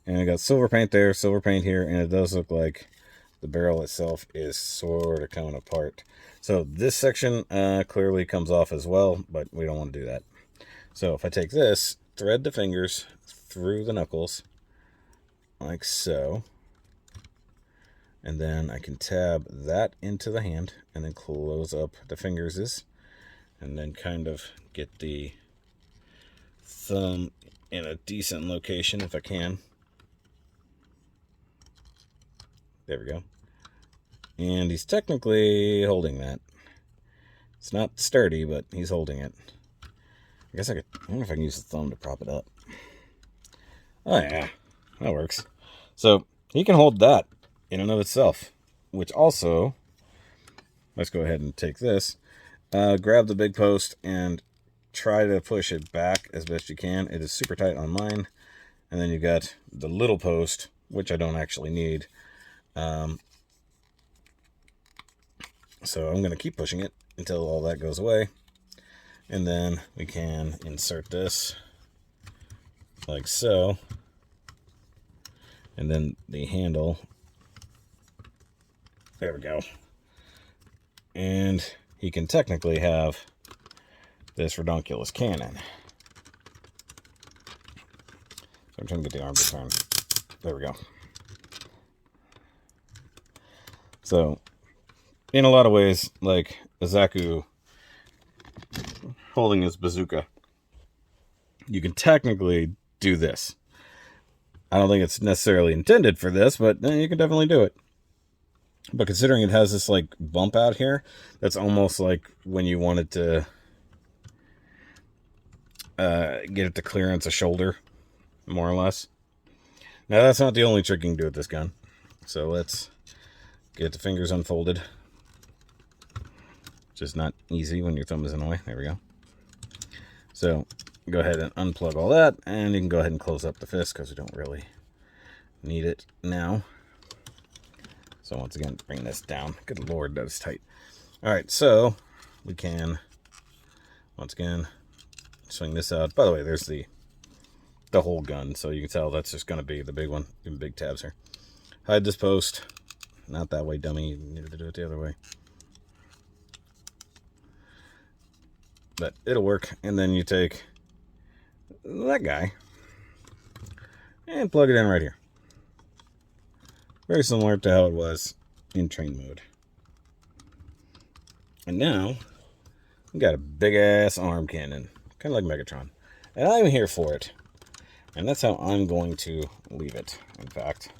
Speaker 1: And I got silver paint there, silver paint here, and it does look like the barrel itself is sort of coming apart. So this section clearly comes off as well, but we don't want to do that. So if I take this, thread the fingers through the knuckles, like so, and then I can tab that into the hand, and then close up the fingers, and then kind of get the thumb in a decent location if I can. There we go. And he's technically holding that. It's not sturdy, but he's holding it. I guess I wonder if I can use the thumb to prop it up. Oh yeah, that works. So he can hold that in and of itself, which also, let's go ahead and take this, grab the big post and try to push it back as best you can. It is super tight on mine. And then you got the little post, which I don't actually need. So I'm going to keep pushing it until all that goes away. And then we can insert this like so. And then the handle. There we go. And he can technically have this redonkulous cannon. So I'm trying to get the arm to turn. There we go. So, in a lot of ways, like a Zaku holding his bazooka, you can technically do this. I don't think it's necessarily intended for this, but you can definitely do it. But considering it has this like bump out here, that's almost like when you wanted to get it to clearance a shoulder, more or less. Now that's not the only trick you can do with this gun. So let's get the fingers unfolded. Just not easy when your thumb is in the way. There we go. So go ahead and unplug all that, and you can go ahead and close up the fist because we don't really need it now. So once again, bring this down. Good lord, that is tight. All right, so we can once again swing this out. By the way, there's the whole gun, so you can tell that's just going to be the big one. Even big tabs here. Hide this post. Not that way, dummy. You need to do it the other way. But it'll work. And then you take that guy and plug it in right here. Very similar to how it was in train mode. And now we got a big ass arm cannon, kind of like Megatron, and I'm here for it. And that's how I'm going to leave it. In fact,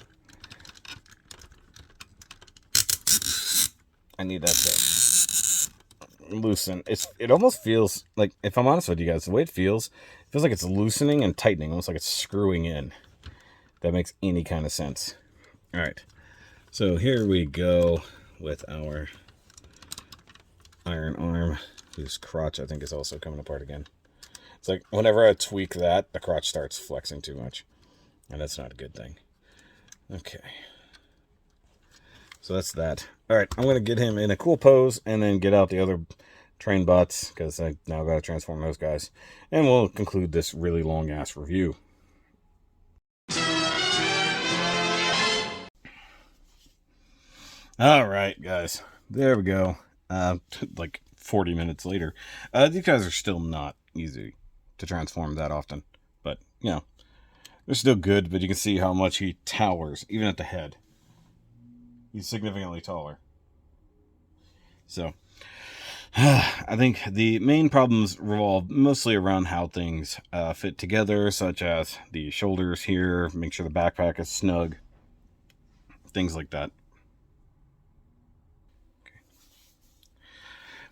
Speaker 1: I need that to loosen. It almost feels like, if I'm honest with you guys, the way it feels like it's loosening and tightening, almost like it's screwing in. If that makes any kind of sense. All right, so here we go with our iron arm, whose crotch I think is also coming apart again. It's like whenever I tweak that, the crotch starts flexing too much, and that's not a good thing. Okay. So that's that. All right, I'm going to get him in a cool pose and then get out the other train bots, because I now got to transform those guys. And we'll conclude this really long-ass review. All right, guys. There we go. Like 40 minutes later. These guys are still not easy to transform that often. But, you know, they're still good, but you can see how much he towers, even at the head. He's significantly taller. So, I think the main problems revolve mostly around how things fit together, such as the shoulders here, make sure the backpack is snug, things like that.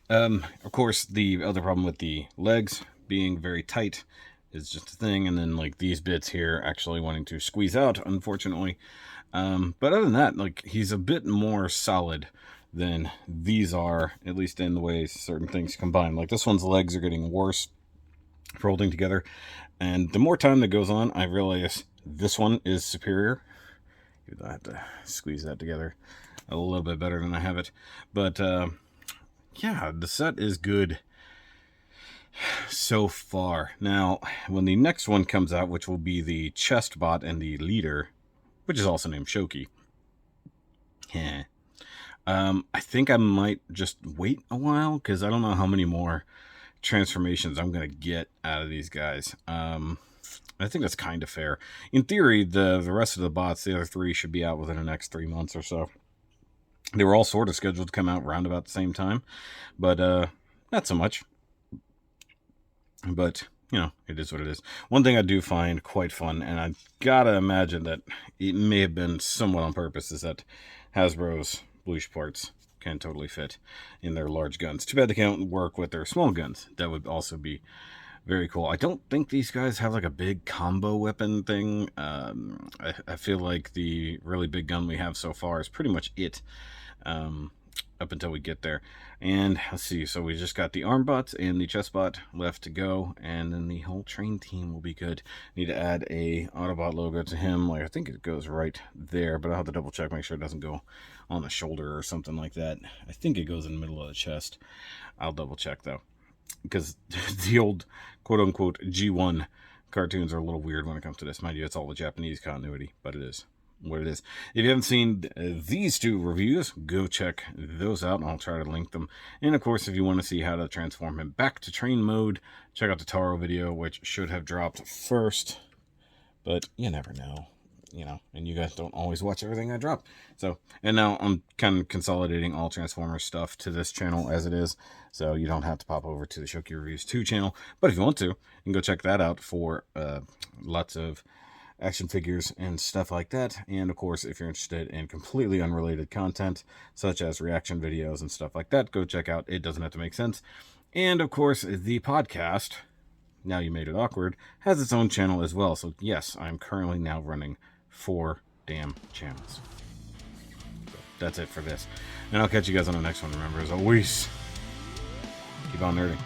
Speaker 1: Okay. Of course, the other problem with the legs being very tight is just a thing, and then like these bits here actually wanting to squeeze out, unfortunately. But other than that, like, he's a bit more solid than these are, at least in the way certain things combine. Like this one's legs are getting worse for holding together, and the more time that goes on, I realize this one is superior. I have to squeeze that together a little bit better than I have it, but yeah, the set is good so far. Now, when the next one comes out, which will be the chest bot and the leader, which is also named Shoki, I think I might just wait a while, because I don't know how many more transformations I'm going to get out of these guys. I think that's kind of fair. In theory, the rest of the bots, the other 3, should be out within the next 3 months or so. They were all sort of scheduled to come out around about the same time, but not so much. But, you know, it is what it is. One thing I do find quite fun, and I gotta imagine that it may have been somewhat on purpose, is that Hasbro's Bluish parts can totally fit in their large guns. Too bad they can't work with their small guns. That would also be very cool. I don't think these guys have like a big combo weapon thing. I feel like the really big gun we have so far is pretty much it. Up until we get there. And let's see, so we just got the arm bots and the chest bot left to go, and then the whole train team will be good. Need to add a Autobot logo to him. Like, I think it goes right there, but I'll have to double check, make sure it doesn't go on the shoulder or something like that. I think it goes in the middle of the chest. I'll double check though, because the old quote-unquote G1 cartoons are a little weird when it comes to this. Mind you, it's all the Japanese continuity, but it is what it is. If you haven't seen these 2 reviews, go check those out, and I'll try to link them. And of course, if you want to see how to transform him back to train mode, check out the Taro video, which should have dropped first, but you never know, you know, and you guys don't always watch everything I drop. So, and now I'm kind of consolidating all Transformers stuff to this channel as it is, so you don't have to pop over to the Shoki Reviews 2 channel. But if you want to, you can go check that out for lots of action figures and stuff like that. And of course, if you're interested in completely unrelated content, such as reaction videos and stuff like that, go check out It Doesn't Have to Make Sense. And of course, the podcast, Now You Made It Awkward, has its own channel as well. So yes, I'm currently now running 4 damn channels. So that's it for this. And I'll catch you guys on the next one. Remember, as always, keep on nerding.